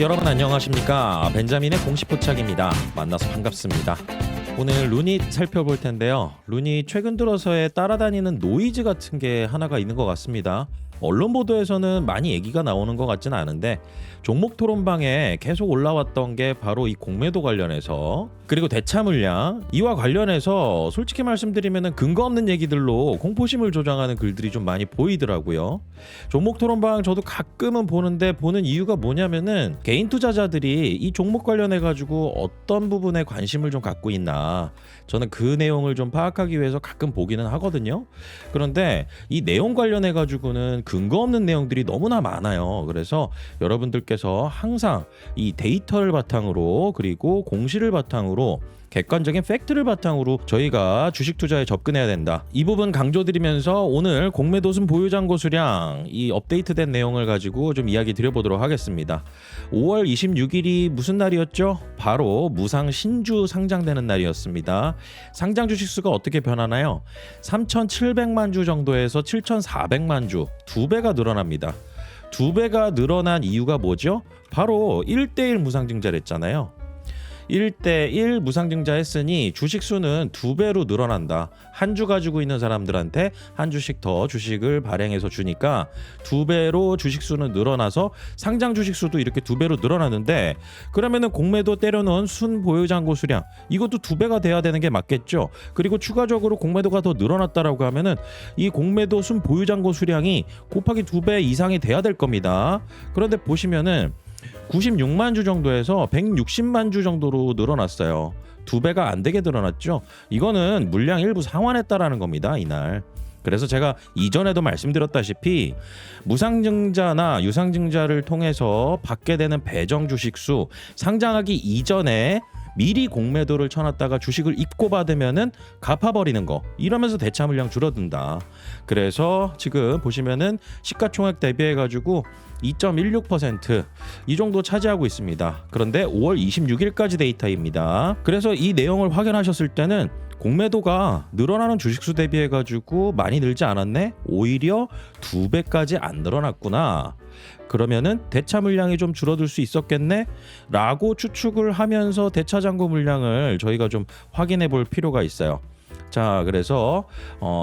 여러분 안녕하십니까? 벤자민의 공식 포착입니다. 만나서 반갑습니다. 오늘 루닛 살펴볼 텐데요. 루닛 최근 들어서에 따라다니는 노이즈 같은 게 하나가 있는 것 같습니다. 언론 보도에서는 많이 얘기가 나오는 것 같지는 않은데 종목 토론방에 계속 올라왔던 게 바로 이 공매도 관련해서, 그리고 대차 물량, 이와 관련해서 솔직히 말씀드리면 근거 없는 얘기들로 공포심을 조장하는 글들이 좀 많이 보이더라고요. 종목 토론방 저도 가끔은 보는데, 보는 이유가 뭐냐면은 개인 투자자들이 이 종목 관련해 가지고 어떤 부분에 관심을 좀 갖고 있나, 저는 그 내용을 좀 파악하기 위해서 가끔 보기는 하거든요. 그런데 이 내용 관련해 가지고는 근거 없는 내용들이 너무나 많아요. 그래서 여러분들께서 항상 이 데이터를 바탕으로, 그리고 공시를 바탕으로, 객관적인 팩트를 바탕으로 저희가 주식 투자에 접근해야 된다. 이 부분 강조드리면서 오늘 공매도순 보유잔고 수량 이 업데이트된 내용을 가지고 좀 이야기 드려보도록 하겠습니다. 5월 26일이 무슨 날이었죠? 바로 무상 신주 상장되는 날이었습니다. 상장 주식수가 어떻게 변하나요? 3,700만 주 정도에서 7,400만 주, 2배가 늘어납니다. 2배가 늘어난 이유가 뭐죠? 바로 1대1 무상증자를 했잖아요. 1대1 무상증자 했으니 주식수는 2배로 늘어난다. 한 주 가지고 있는 사람들한테 한 주씩 더 주식을 발행해서 주니까 2배로 주식수는 늘어나서 상장 주식수도 이렇게 2배로 늘어나는데, 그러면은 공매도 때려넣은 순 보유잔고 수량, 이것도 2배가 돼야 되는 게 맞겠죠. 그리고 추가적으로 공매도가 더 늘어났다라고 하면은 이 공매도 순 보유잔고 수량이 곱하기 2배 이상이 돼야 될 겁니다. 그런데 보시면은 96만 주 정도에서 160만 주 정도로 늘어났어요. 2배가 안 되게 늘어났죠. 이거는 물량 일부 상환했다라는 겁니다, 이날. 그래서 제가 이전에도 말씀드렸다시피 무상증자나 유상증자를 통해서 받게 되는 배정 주식수, 상장하기 이전에 미리 공매도를 쳐놨다가 주식을 입고 받으면은 갚아버리는 거, 이러면서 대차 물량 줄어든다. 그래서 지금 보시면은 시가총액 대비해가지고 2.16% 이 정도 차지하고 있습니다. 그런데 5월 26일까지 데이터입니다. 그래서 이 내용을 확인하셨을 때는 공매도가 늘어나는 주식수 대비해가지고 많이 늘지 않았네? 오히려 2배까지 안 늘어났구나. 그러면은 대차 물량이 좀 줄어들 수 있었겠네? 라고 추측을 하면서 대차 잔고 물량을 저희가 좀 확인해 볼 필요가 있어요. 자, 그래서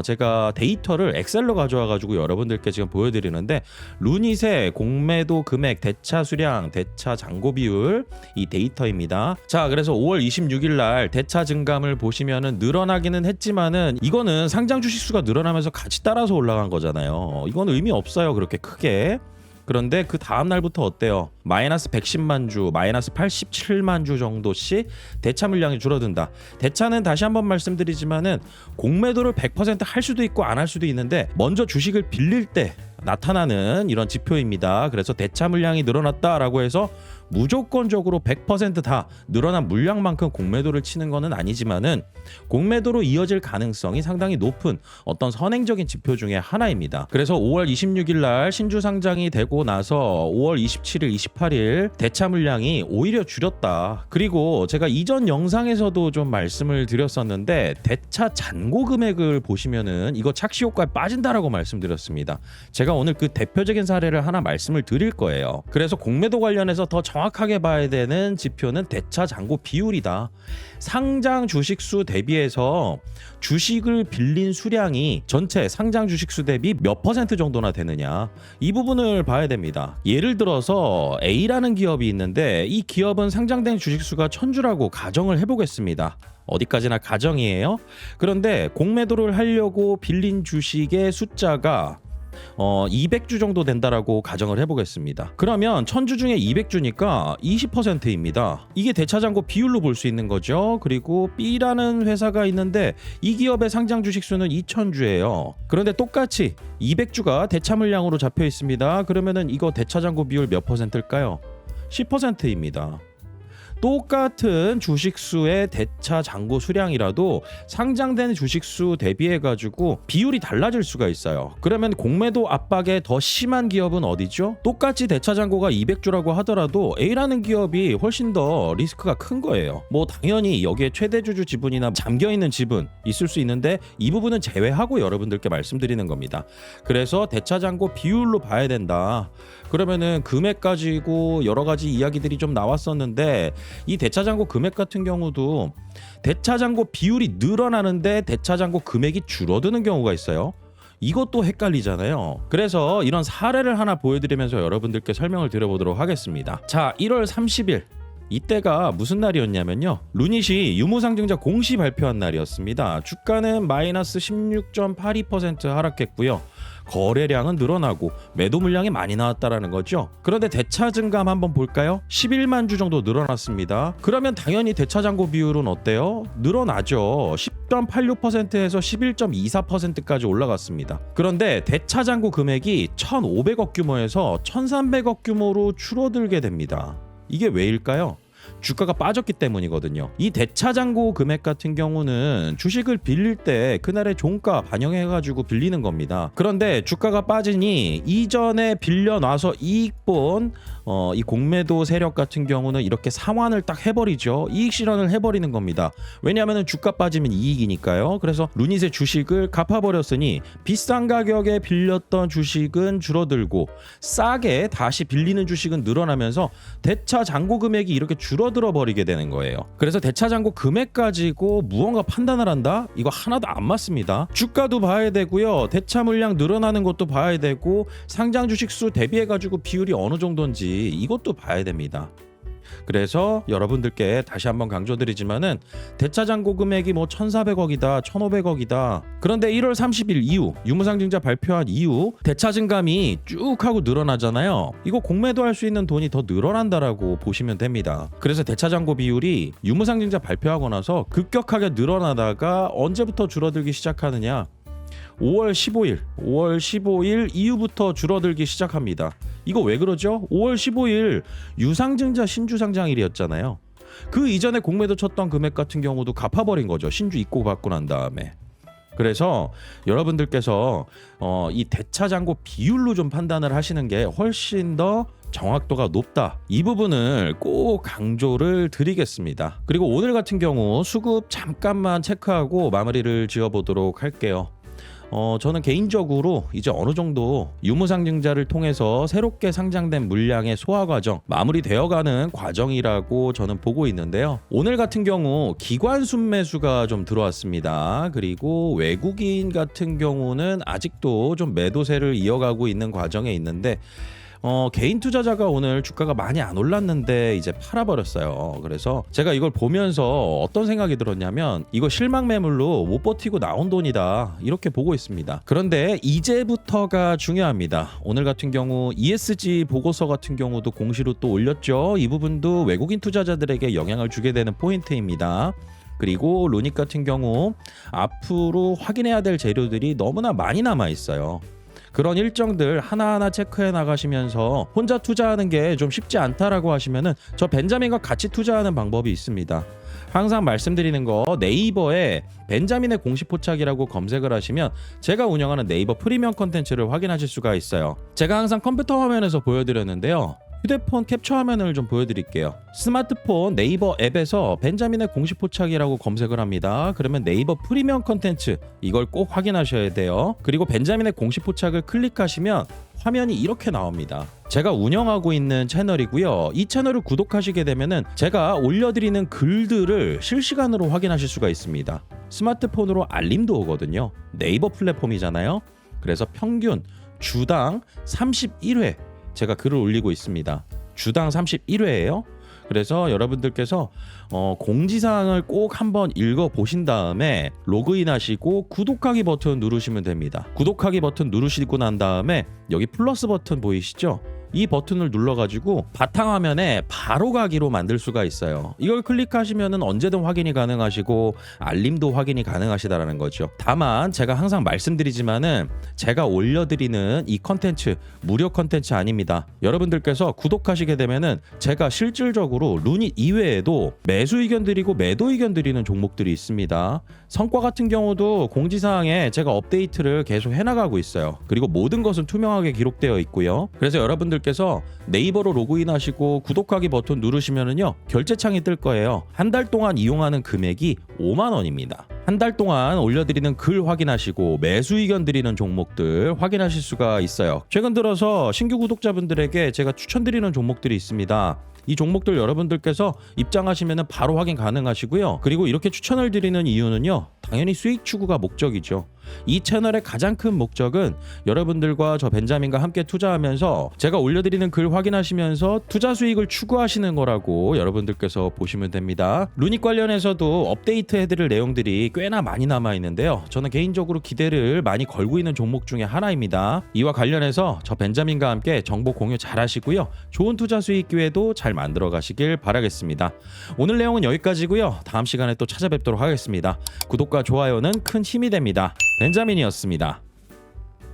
제가 데이터를 엑셀로 가져와 가지고 여러분들께 지금 보여드리는데, 루닛의 공매도 금액, 대차 수량, 대차 잔고 비율, 이 데이터입니다. 자, 그래서 5월 26일 날 대차 증감을 보시면은 늘어나기는 했지만은 이거는 상장 주식 수가 늘어나면서 같이 따라서 올라간 거잖아요. 이건 의미 없어요, 그렇게 크게. 그런데 그 다음 날부터 어때요? 마이너스 110만 주, 마이너스 87만 주 정도씩 대차 물량이 줄어든다. 대차는 다시 한번 말씀드리지만은 공매도를 100% 할 수도 있고 안 할 수도 있는데, 먼저 주식을 빌릴 때 나타나는 이런 지표입니다. 그래서 대차 물량이 늘어났다라고 해서 무조건적으로 100%다 늘어난 물량만큼 공매도를 치는 것은 아니지만은 공매도로 이어질 가능성이 상당히 높은 어떤 선행적인 지표 중에 하나입니다. 그래서 5월 26일 날 신주 상장이 되고 나서 5월 27일, 28일 대차 물량이 오히려 줄였다. 그리고 제가 이전 영상에서도 좀 말씀을 드렸었는데, 대차 잔고 금액을 보시면은 이거 착시 효과에 빠진다라고 말씀드렸습니다. 제가 오늘 그 대표적인 사례를 하나 말씀을 드릴 거예요. 그래서 공매도 관련해서 더 정확하게 봐야 되는 지표는 대차 잔고 비율이다. 상장 주식수 대비해서 주식을 빌린 수량이 전체 상장 주식수 대비 몇 퍼센트 정도나 되느냐, 이 부분을 봐야 됩니다. 예를 들어서 A라는 기업이 있는데, 이 기업은 상장된 주식수가 1000주라고 가정을 해보겠습니다. 어디까지나 가정이에요. 그런데 공매도를 하려고 빌린 주식의 숫자가 200주 정도 된다라고 가정을 해보겠습니다. 그러면 1000주 중에 200주니까 20%입니다. 이게 대차잔고 비율로 볼 수 있는 거죠. 그리고 B라는 회사가 있는데 이 기업의 상장 주식수는 2000주예요. 그런데 똑같이 200주가 대차 물량으로 잡혀 있습니다. 그러면은 이거 대차잔고 비율 몇 퍼센트일까요? 10%입니다. 똑같은 주식수의 대차 잔고 수량이라도 상장된 주식수 대비해가지고 비율이 달라질 수가 있어요. 그러면 공매도 압박에 더 심한 기업은 어디죠? 똑같이 대차 잔고가 200주라고 하더라도 A라는 기업이 훨씬 더 리스크가 큰 거예요. 뭐 당연히 여기에 최대주주 지분이나 잠겨있는 지분 있을 수 있는데, 이 부분은 제외하고 여러분들께 말씀드리는 겁니다. 그래서 대차 잔고 비율로 봐야 된다. 그러면은 금액 가지고 여러 가지 이야기들이 좀 나왔었는데 이 대차장고 금액 같은 경우도 대차장고 비율이 늘어나는데 대차장고 금액이 줄어드는 경우가 있어요. 이것도 헷갈리잖아요. 그래서 이런 사례를 하나 보여드리면서 여러분들께 설명을 드려보도록 하겠습니다. 자, 1월 30일 이때가 무슨 날이었냐면요, 루닛이 유무상증자 공시 발표한 날이었습니다. 주가는 마이너스 16.82% 하락했고요, 거래량은 늘어나고 매도 물량이 많이 나왔다라는 거죠. 그런데 대차 증감 한번 볼까요? 11만 주 정도 늘어났습니다. 그러면 당연히 대차잔고 비율은 어때요? 늘어나죠. 10.86%에서 11.24%까지 올라갔습니다. 그런데 대차잔고 금액이 1,500억 규모에서 1,300억 규모로 줄어들게 됩니다. 이게 왜일까요? 주가가 빠졌기 때문이거든요. 이 대차잔고 금액 같은 경우는 주식을 빌릴 때 그날의 종가 반영해가지고 빌리는 겁니다. 그런데 주가가 빠지니 이전에 빌려놔서 이익 본 이 공매도 세력 같은 경우는 이렇게 상환을 딱 해버리죠. 이익 실현을 해버리는 겁니다. 왜냐하면 주가 빠지면 이익이니까요. 그래서 루닛의 주식을 갚아버렸으니 비싼 가격에 빌렸던 주식은 줄어들고 싸게 다시 빌리는 주식은 늘어나면서 대차잔고 금액이 이렇게 줄어들어 버리게 되는 거예요. 그래서 대차잔고 금액 가지고 무언가 판단을 한다? 이거 하나도 안 맞습니다. 주가도 봐야 되고요, 대차 물량 늘어나는 것도 봐야 되고, 상장 주식 수 대비해 가지고 비율이 어느 정도인지 이것도 봐야 됩니다. 그래서 여러분들께 다시 한번 강조드리지만은 대차잔고 금액이 뭐 1,400억이다 1,500억이다 그런데 1월 30일 이후 유무상증자 발표한 이후 대차 증감이 쭉 하고 늘어나잖아요. 이거 공매도 할 수 있는 돈이 더 늘어난다라고 보시면 됩니다. 그래서 대차잔고 비율이 유무상증자 발표하고 나서 급격하게 늘어나다가 언제부터 줄어들기 시작하느냐, 5월 15일 이후부터 줄어들기 시작합니다. 이거 왜 그러죠? 5월 15일 유상증자 신주 상장일이었잖아요. 그 이전에 공매도 쳤던 금액 같은 경우도 갚아버린 거죠. 신주 입고 받고 난 다음에. 그래서 여러분들께서 이 대차잔고 비율로 좀 판단을 하시는 게 훨씬 더 정확도가 높다. 이 부분을 꼭 강조를 드리겠습니다. 그리고 오늘 같은 경우 수급 잠깐만 체크하고 마무리를 지어보도록 할게요. 저는 개인적으로 이제 어느 정도 유무상증자를 통해서 새롭게 상장된 물량의 소화 과정 마무리되어가는 과정이라고 저는 보고 있는데요. 오늘 같은 경우 기관 순매수가 좀 들어왔습니다. 그리고 외국인 같은 경우는 아직도 좀 매도세를 이어가고 있는 과정에 있는데 개인 투자자가 오늘 주가가 많이 안 올랐는데 이제 팔아버렸어요. 그래서 제가 이걸 보면서 어떤 생각이 들었냐면 이거 실망 매물로 못 버티고 나온 돈이다 이렇게 보고 있습니다. 그런데 이제부터가 중요합니다. 오늘 같은 경우 ESG 보고서 같은 경우도 공시로 또 올렸죠. 이 부분도 외국인 투자자들에게 영향을 주게 되는 포인트입니다. 그리고 루닛 같은 경우 앞으로 확인해야 될 재료들이 너무나 많이 남아 있어요. 그런 일정들 하나하나 체크해 나가시면서 혼자 투자하는 게 좀 쉽지 않다라고 하시면은 저 벤자민과 같이 투자하는 방법이 있습니다. 항상 말씀드리는 거, 네이버에 벤자민의 공식 포착이라고 검색을 하시면 제가 운영하는 네이버 프리미엄 컨텐츠를 확인하실 수가 있어요. 제가 항상 컴퓨터 화면에서 보여드렸는데요. 휴대폰 캡처 화면을 좀 보여드릴게요. 스마트폰 네이버 앱에서 벤자민의 공식 포착이라고 검색을 합니다. 그러면 네이버 프리미엄 컨텐츠 이걸 꼭 확인하셔야 돼요. 그리고 벤자민의 공식 포착을 클릭하시면 화면이 이렇게 나옵니다. 제가 운영하고 있는 채널이고요. 이 채널을 구독하시게 되면은 제가 올려드리는 글들을 실시간으로 확인하실 수가 있습니다. 스마트폰으로 알림도 오거든요. 네이버 플랫폼이잖아요. 그래서 평균 주당 31회 제가 글을 올리고 있습니다. 주당 31회예요. 그래서 여러분들께서 공지사항을 꼭 한번 읽어보신 다음에 로그인 하시고 구독하기 버튼 누르시면 됩니다. 구독하기 버튼 누르시고 난 다음에 여기 플러스 버튼 보이시죠? 이 버튼을 눌러가지고 바탕화면에 바로 가기로 만들 수가 있어요. 이걸 클릭하시면 언제든 확인이 가능하시고 알림도 확인이 가능하시다라는 거죠. 다만 제가 항상 말씀드리지만은 제가 올려드리는 이 컨텐츠 무료 컨텐츠 아닙니다. 여러분들께서 구독하시게 되면은 제가 실질적으로 루닛 이외에도 매수 의견 드리고 매도 의견 드리는 종목들이 있습니다. 성과 같은 경우도 공지사항에 제가 업데이트를 계속 해나가고 있어요. 그리고 모든 것은 투명하게 기록되어 있고요. 그래서 여러분들께서 네이버로 로그인하시고 구독하기 버튼 누르시면은요 결제창이 뜰 거예요. 한 달 동안 이용하는 금액이 5만 원입니다. 한 달 동안 올려드리는 글 확인하시고 매수 의견 드리는 종목들 확인하실 수가 있어요. 최근 들어서 신규 구독자분들에게 제가 추천드리는 종목들이 있습니다. 이 종목들 여러분들께서 입장하시면 바로 확인 가능하시고요. 그리고 이렇게 추천을 드리는 이유는요, 당연히 수익 추구가 목적이죠. 이 채널의 가장 큰 목적은 여러분들과 저 벤자민과 함께 투자하면서 제가 올려드리는 글 확인하시면서 투자 수익을 추구하시는 거라고 여러분들께서 보시면 됩니다. 루닉 관련해서도 업데이트 해드릴 내용들이 꽤나 많이 남아 있는데요. 저는 개인적으로 기대를 많이 걸고 있는 종목 중에 하나입니다. 이와 관련해서 저 벤자민과 함께 정보 공유 잘 하시고요. 좋은 투자 수익 기회도 잘 만들어 가시길 바라겠습니다. 오늘 내용은 여기까지고요. 다음 시간에 또 찾아뵙도록 하겠습니다. 구독과 좋아요는 큰 힘이 됩니다. 벤자민이었습니다.